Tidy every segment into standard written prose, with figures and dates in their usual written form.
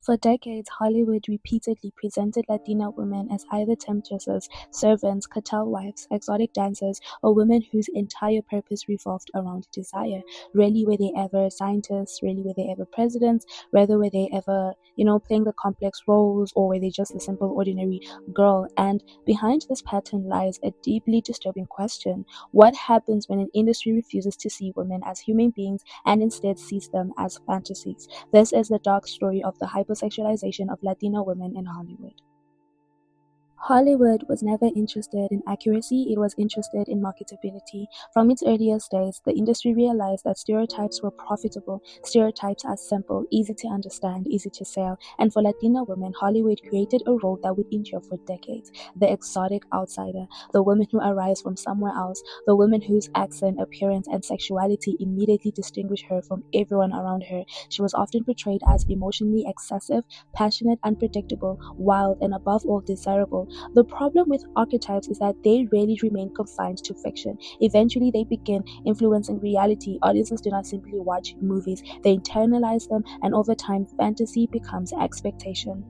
For decades, Hollywood repeatedly presented Latina women as either temptresses, servants, cartel wives, exotic dancers, or women whose entire purpose revolved around desire. Rarely were they ever scientists, rarely were they ever presidents, rather were they ever, playing the complex roles, or were they just a simple, ordinary girl. And behind this pattern lies a deeply disturbing question. What happens when an industry refuses to see women as human beings and instead sees them as fantasies? This is the dark story of the hypersexualization of Latina women in Hollywood. Hollywood was never interested in accuracy, it was interested in marketability. From its earliest days, the industry realized that stereotypes were profitable. Stereotypes are simple, easy to understand, easy to sell, and for Latina women, Hollywood created a role that would endure for decades. The exotic outsider, the woman who arrives from somewhere else, the woman whose accent, appearance, and sexuality immediately distinguish her from everyone around her. She was often portrayed as emotionally excessive, passionate, unpredictable, wild, and above all desirable. The problem with archetypes is that they rarely remain confined to fiction. Eventually, they begin influencing reality. Audiences do not simply watch movies, they internalize them, and over time, fantasy becomes expectation.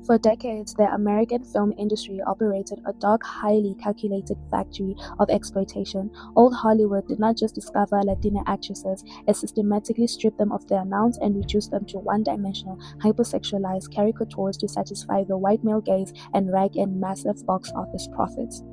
For decades, the American film industry operated a dark, highly calculated factory of exploitation. Old Hollywood did not just discover Latina actresses, it systematically stripped them of their nouns and reduced them to one-dimensional, hypersexualized caricatures to satisfy the white male gaze and rake in massive box office profits.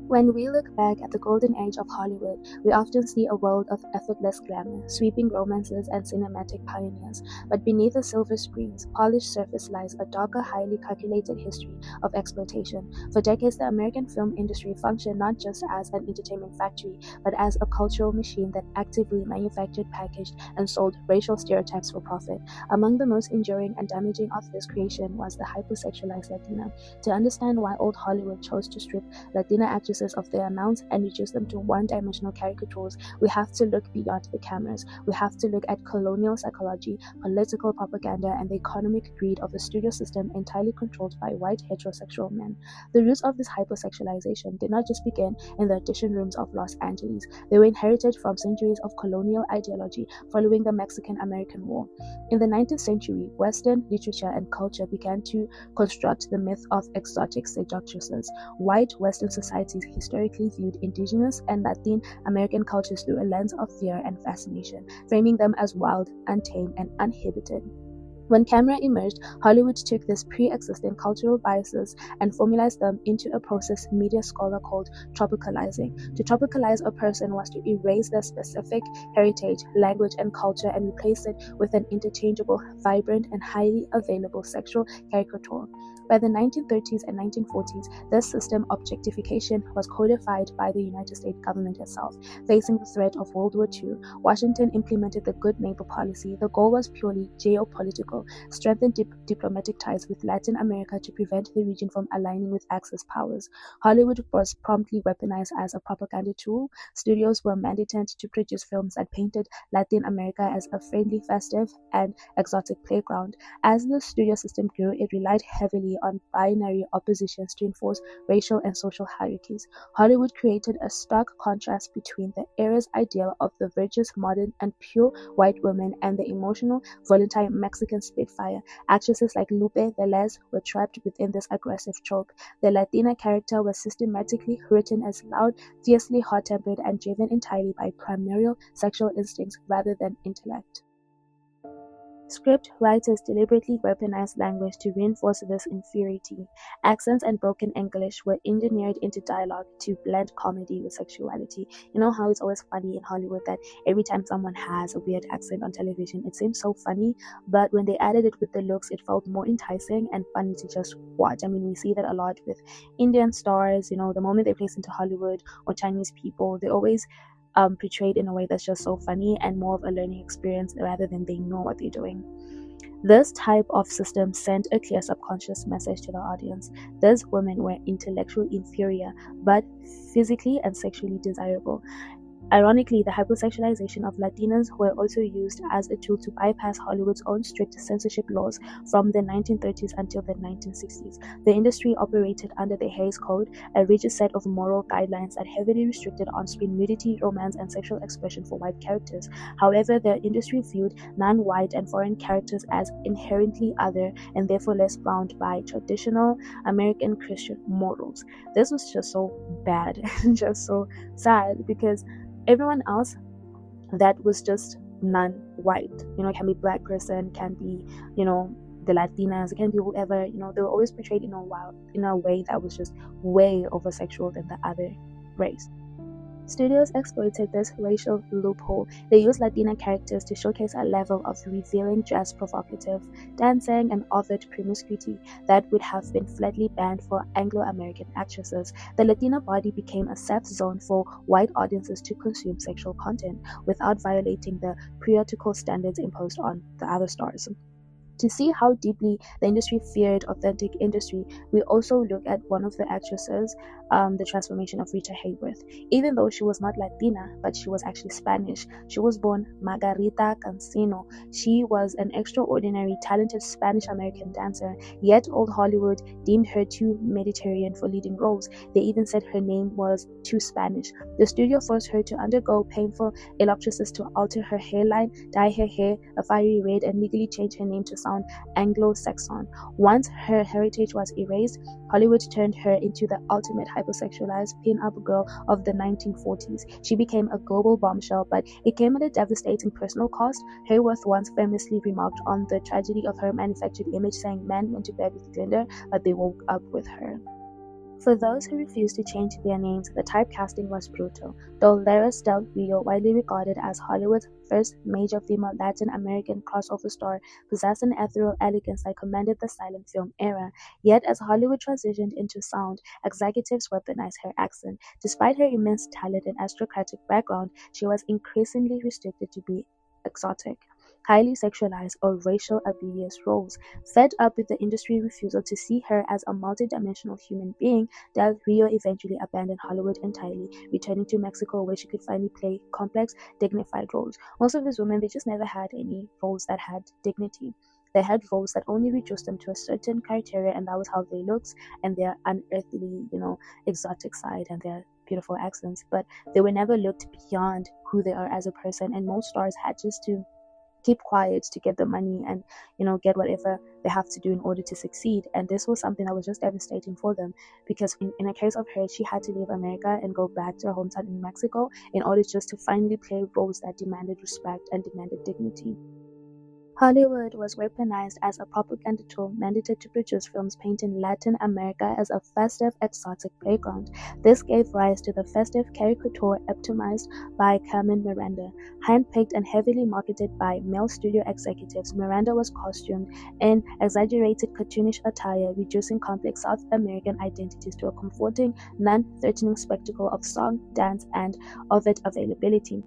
When we look back at the golden age of Hollywood, we often see a world of effortless glamour, sweeping romances, and cinematic pioneers. But beneath the silver screen's polished surface lies a darker, highly calculated history of exploitation. For decades, the American film industry functioned not just as an entertainment factory, but as a cultural machine that actively manufactured, packaged, and sold racial stereotypes for profit. Among the most enduring and damaging of this creation was the hypersexualized Latina. To understand why old Hollywood chose to strip Latina actresses of their nouns and reduce them to one-dimensional caricatures, we have to look beyond the cameras. We have to look at colonial psychology, political propaganda, and the economic greed of a studio system entirely controlled by white heterosexual men. The roots of this hypersexualization did not just begin in the audition rooms of Los Angeles. They were inherited from centuries of colonial ideology following the Mexican-American War. In the 19th century, Western literature and culture began to construct the myth of exotic seductresses. White Western societies historically viewed indigenous and Latin American cultures through a lens of fear and fascination, framing them as wild, untamed, and uninhibited. When camera emerged, Hollywood took these pre-existing cultural biases and formalized them into a process media scholar called tropicalizing. To tropicalize a person was to erase their specific heritage, language, and culture and replace it with an interchangeable, vibrant, and highly available sexual caricature. By the 1930s and 1940s, this system objectification was codified by the United States government itself. Facing the threat of World War II, Washington implemented the Good Neighbor policy. The goal was purely geopolitical, strengthen diplomatic ties with Latin America to prevent the region from aligning with Axis powers. Hollywood was promptly weaponized as a propaganda tool. Studios were mandated to produce films that painted Latin America as a friendly, festive, and exotic playground. As the studio system grew, it relied heavily on binary oppositions to enforce racial and social hierarchies. Hollywood created a stark contrast between the era's ideal of the virtuous, modern, and pure white woman and the emotional, volatile Mexican spitfire. Actresses like Lupe Velez were trapped within this aggressive trope. The Latina character was systematically written as loud, fiercely hot-tempered, and driven entirely by primordial sexual instincts rather than intellect. Script writers deliberately weaponized language to reinforce this inferiority. Accents and broken English were engineered into dialogue to blend comedy with sexuality. You know how it's always funny in Hollywood that every time someone has a weird accent on television, it seems so funny, but when they added it with the looks, it felt more enticing and funny to just watch. I mean, we see that a lot with Indian stars, the moment they place into Hollywood, or Chinese people, they always portrayed in a way that's just so funny and more of a learning experience rather than they know what they're doing. This type of system sent a clear subconscious message to the audience. These women were intellectually inferior, but physically and sexually desirable. Ironically, the hypersexualization of Latinas were also used as a tool to bypass Hollywood's own strict censorship laws from the 1930s until the 1960s. The industry operated under the Hays Code, a rigid set of moral guidelines that heavily restricted on-screen nudity, romance, and sexual expression for white characters. However, the industry viewed non-white and foreign characters as inherently other and therefore less bound by traditional American Christian morals. This was just so bad and just so sad, because everyone else that was just non-white, it can be black person, can be, the Latinas, it can be whoever, they were always portrayed in a way that was just way over sexual than the other race. Studios exploited this racial loophole. They used Latina characters to showcase a level of revealing dress, provocative dancing, and overt promiscuity that would have been flatly banned for Anglo-American actresses. The Latina body became a safe zone for white audiences to consume sexual content without violating the protocol standards imposed on the other stars. To see how deeply the industry feared authentic industry, we also look at one of the actresses, the transformation of Rita Hayworth. Even though she was not Latina, but she was actually Spanish. She was born Margarita Cancino. She was an extraordinary, talented Spanish-American dancer, yet old Hollywood deemed her too Mediterranean for leading roles. They even said her name was too Spanish. The studio forced her to undergo painful electrolysis to alter her hairline, dye her hair a fiery red, and legally change her name to sound Anglo-Saxon. Once her heritage was erased, Hollywood turned her into the ultimate hypersexualized pin-up girl of the 1940s. She became a global bombshell, but it came at a devastating personal cost. Hayworth once famously remarked on the tragedy of her manufactured image, saying, "Men went to bed with Glinda, but they woke up with her." For those who refused to change their names, the typecasting was brutal. Dolores Del Rio, widely regarded as Hollywood's first major female Latin American crossover star, possessed an ethereal elegance that commanded the silent film era. Yet, as Hollywood transitioned into sound, executives weaponized her accent. Despite her immense talent and aristocratic background, she was increasingly restricted to be exotic, highly sexualized, or racial ambiguous roles. Fed up with the industry refusal to see her as a multidimensional human being, Del Rio eventually abandoned Hollywood entirely, returning to Mexico where she could finally play complex, dignified roles. Most of these women, they just never had any roles that had dignity. They had roles that only reduced them to a certain criteria, and that was how they looked and their unearthly, exotic side and their beautiful accents. But they were never looked beyond who they are as a person, and most stars had just to keep quiet to get the money and get whatever they have to do in order to succeed. And this was something that was just devastating for them, because in a case of her, she had to leave America and go back to her hometown in Mexico in order just to finally play roles that demanded respect and demanded dignity. Hollywood was weaponized as a propaganda tool mandated to produce films painting Latin America as a festive, exotic playground. This gave rise to the festive caricature epitomized by Carmen Miranda. Handpicked and heavily marketed by male studio executives, Miranda was costumed in exaggerated cartoonish attire, reducing complex South American identities to a comforting, non-threatening spectacle of song, dance, and overt availability.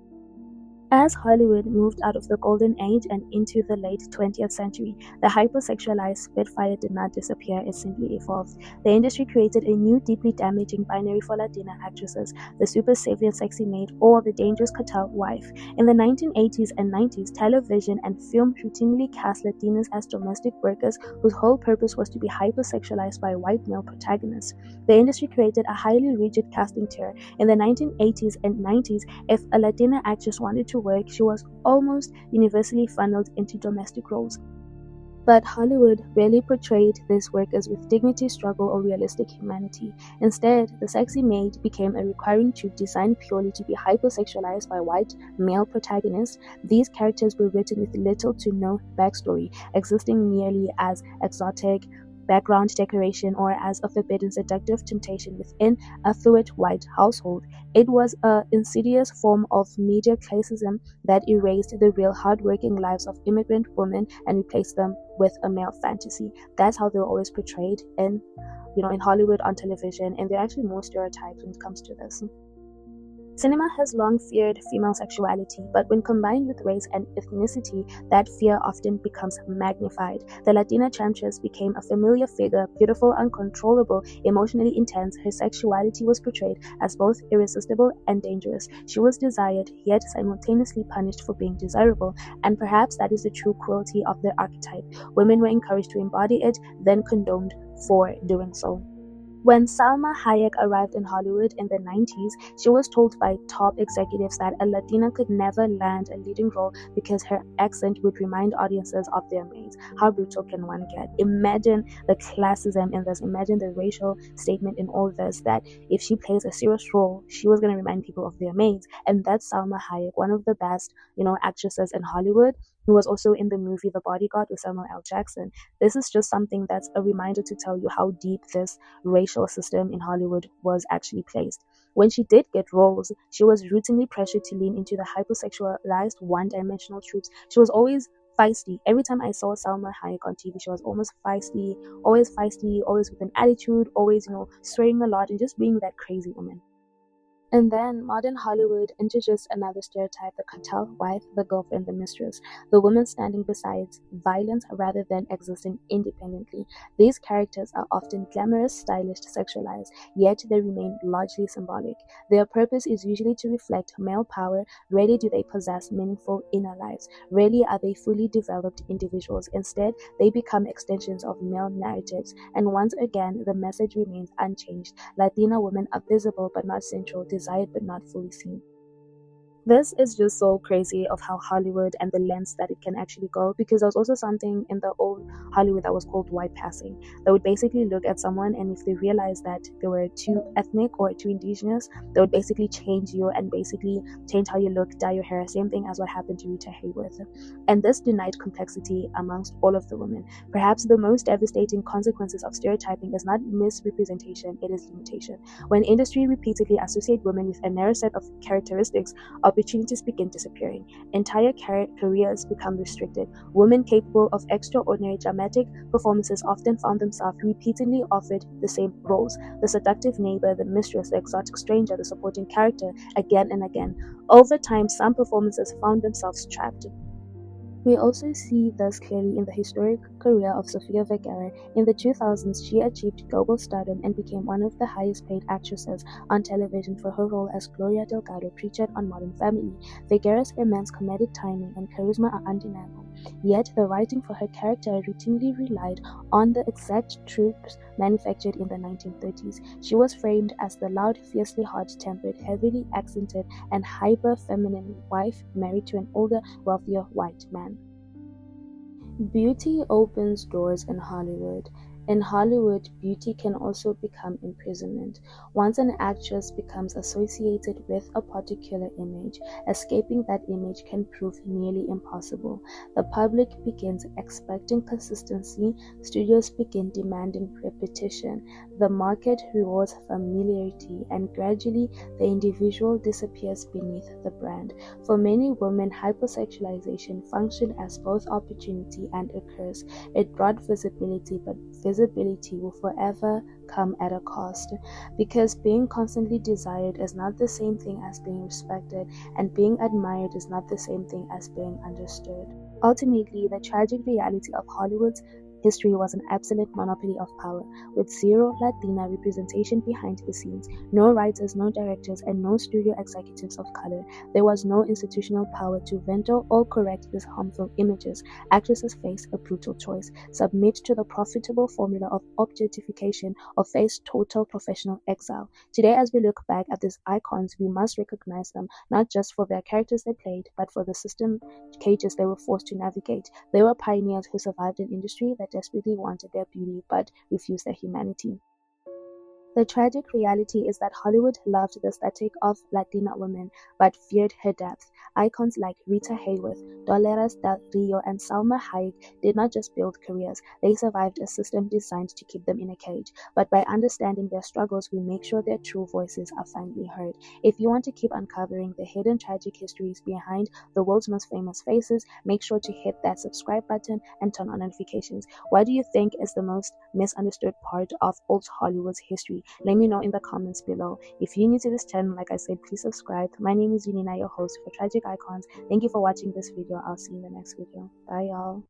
As Hollywood moved out of the golden age and into the late 20th century, the hypersexualized Spitfire did not disappear, it simply evolved. The industry created a new, deeply damaging binary for Latina actresses: the super savior sexy maid or the dangerous cartel wife. In the 1980s and 90s, television and film routinely cast Latinas as domestic workers whose whole purpose was to be hypersexualized by white male protagonists. The industry created a highly rigid casting tier. In the 1980s and 90s, if a Latina actress wanted to work, she was almost universally funneled into domestic roles. But Hollywood rarely portrayed these workers with dignity, struggle, or realistic humanity. Instead, the sexy maid became a recurring trope designed purely to be hypersexualized by white male protagonists. These characters were written with little to no backstory, existing merely as exotic background decoration or as a forbidden seductive temptation within a fluid white household. It was an insidious form of media classism that erased the real hardworking lives of immigrant women and replaced them with a male fantasy. That's how they were always portrayed in Hollywood, on television, and there are actually more stereotypes when it comes to this. Cinema has long feared female sexuality, but when combined with race and ethnicity, that fear often becomes magnified. The Latina temptress became a familiar figure, beautiful, uncontrollable, emotionally intense. Her sexuality was portrayed as both irresistible and dangerous. She was desired, yet simultaneously punished for being desirable, and perhaps that is the true cruelty of the archetype. Women were encouraged to embody it, then condoned for doing so. When Salma Hayek arrived in Hollywood in the 90s, she was told by top executives that a Latina could never land a leading role because her accent would remind audiences of their maids. How brutal can one get? Imagine the classism in this. Imagine the racial statement in all this, that if she plays a serious role, she was going to remind people of their maids. And that's Salma Hayek, one of the best, actresses in Hollywood, who was also in the movie The Bodyguard with Samuel L. Jackson. This is just something that's a reminder to tell you how deep this racial system in Hollywood was actually placed. When she did get roles, she was routinely pressured to lean into the hypersexualized, one-dimensional tropes. She was always feisty. Every time I saw Salma Hayek on TV, she was almost feisty, always with an attitude, always, swearing a lot and just being that crazy woman. And then modern Hollywood introduced another stereotype: the cartel wife, the girlfriend, the mistress, the woman standing beside violence rather than existing independently. These characters are often glamorous, stylish, sexualized, yet they remain largely symbolic. Their purpose is usually to reflect male power. Rarely do they possess meaningful inner lives. Rarely are they fully developed individuals. Instead, they become extensions of male narratives. And once again, the message remains unchanged. Latina women are visible but not central, desired but not fully seen. This is just so crazy of how Hollywood and the lengths that it can actually go, because there was also something in the old Hollywood that was called white passing. They would basically look at someone, and if they realized that they were too ethnic or too indigenous, they would basically change you and basically change how you look, dye your hair. Same thing as what happened to Rita Hayworth. And this denied complexity amongst all of the women. Perhaps the most devastating consequences of stereotyping is not misrepresentation, it is limitation. When industry repeatedly associate women with a narrow set of characteristics, opportunities begin disappearing. Entire careers become restricted. Women capable of extraordinary dramatic performances often found themselves repeatedly offered the same roles: the seductive neighbor, the mistress, the exotic stranger, the supporting character, again and again. Over time, some performances found themselves trapped. We also see this clearly in the historic career of Sofia Vergara. In the 2000s, she achieved global stardom and became one of the highest paid actresses on television for her role as Gloria Delgado Pritchard on Modern Family. Vergara's immense comedic timing and charisma are undeniable, yet the writing for her character routinely relied on the exact tropes manufactured in the 1930s. She was framed as the loud, fiercely hot-tempered, heavily accented, and hyper-feminine wife married to an older, wealthier white man. Beauty opens doors in Hollywood. In Hollywood, beauty can also become imprisonment. Once an actress becomes associated with a particular image, escaping that image can prove nearly impossible. The public begins expecting consistency, studios begin demanding repetition, the market rewards familiarity, and gradually the individual disappears beneath the brand. For many women, hypersexualization functioned as both opportunity and a curse. It brought visibility, but visibility will forever come at a cost, because being constantly desired is not the same thing as being respected, and being admired is not the same thing as being understood. Ultimately, the tragic reality of Hollywood's history was an absolute monopoly of power, with zero Latina representation behind the scenes, no writers, no directors, and no studio executives of color. There was no institutional power to vendor or correct these harmful images. Actresses faced a brutal choice: submit to the profitable formula of objectification or face total professional exile. Today, as we look back at these icons, we must recognize them not just for their characters they played, but for the system cages they were forced to navigate. They were pioneers who survived an industry that desperately wanted their beauty but refused their humanity. The tragic reality is that Hollywood loved the aesthetic of Latina women but feared her depth. Icons like Rita Hayworth, Dolores del Rio, and Salma Hayek did not just build careers, they survived a system designed to keep them in a cage. But by understanding their struggles, we make sure their true voices are finally heard. If you want to keep uncovering the hidden tragic histories behind the world's most famous faces, make sure to hit that subscribe button and turn on notifications. What do you think is the most misunderstood part of old Hollywood's history? Let me know in the comments below. If you're new to this channel, like I said, please subscribe. My name is Unina, your host for Tragic Icons. Thank you for watching this video. I'll see you in the next video. Bye, y'all.